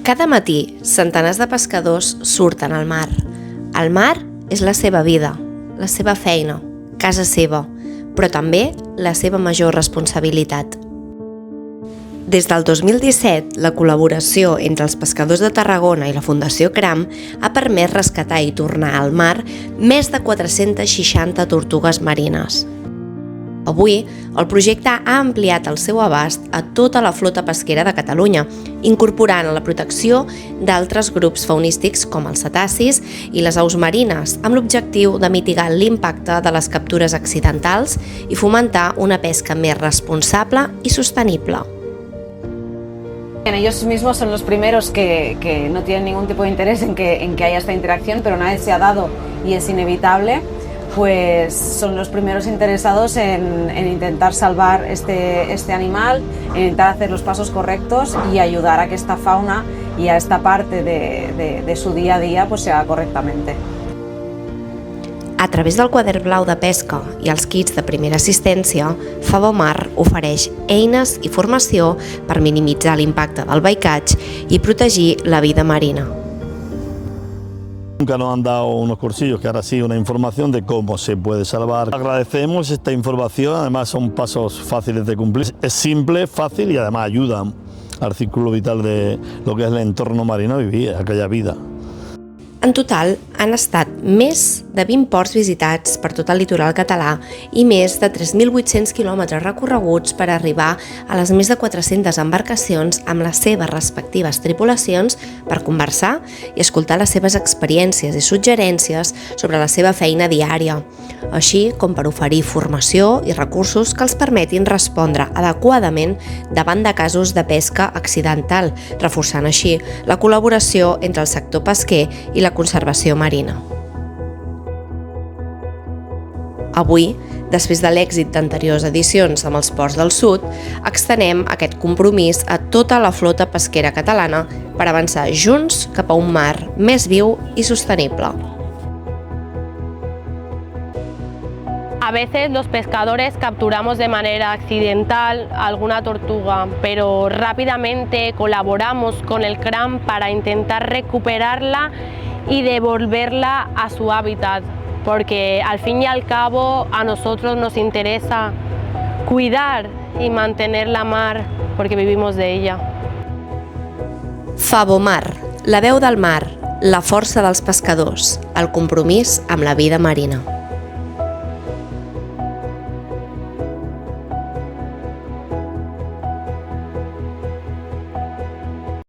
Cada matí, centenars de pescadors surten al mar. El mar és la seva vida, la seva feina, casa seva, però també la seva major responsabilitat. Des del 2017, la col·laboració entre els pescadors de Tarragona i la Fundació CRAM ha permès rescatar i tornar al mar més de 460 tortugues marines. Avui, el projecte ha ampliat el seu abast a tota la flota pesquera de Catalunya, incorporant la protecció d'altres grups faunístics com els cetacis i les aus marines, amb l'objectiu de mitigar l'impacte de les captures accidentals i fomentar una pesca més responsable i sostenible. Ellos mismos son los primeros que no tienen ningún tipo de interés en que haya esta interacción, pero una vez se ha dado y es inevitable, pues son los primeros interesados en intentar salvar este animal, en intentar hacer los pasos correctos y ayudar a que esta fauna y a esta parte de su día a día pues se haga correctamente. A través del quadern blau de pesca i els kits de primera assistència, Favomar ofereix eines i formació per minimitzar l'impacte del bycatch i protegir la vida marina. Nunca nos han dado unos cursillos que ahora sí una información de cómo se puede salvar. Agradecemos esta información, además son pasos fáciles de cumplir. Es simple, fácil y además ayuda al círculo vital de lo que es el entorno marino a vivir, a que haya vida. En total, han estat més de 20 ports visitats per tot el litoral català i més de 3.800 quilòmetres recorreguts per arribar a les més de 400 embarcacions amb les seves respectives tripulacions per conversar i escoltar les seves experiències i suggerències sobre la seva feina diària, així com per oferir formació i recursos que els permetin respondre adequadament davant de casos de pesca accidental, reforçant així la col·laboració entre el sector pesquer i la conservació marina. Avui, després de l'èxit d'anteriors edicions amb els ports del sud, extenem aquest compromís a tota la flota pesquera catalana per avançar junts cap a un mar més viu i sostenible. A veces los pescadores capturamos de manera accidental alguna tortuga, pero rápidamente colaboramos con el CRAM para intentar recuperarla y devolverla a su hábitat, porque al fin y al cabo a nosotros nos interesa cuidar y mantener la mar porque vivimos de ella. Favomar, la veu del mar, la força dels pescadors, el compromís amb la vida marina.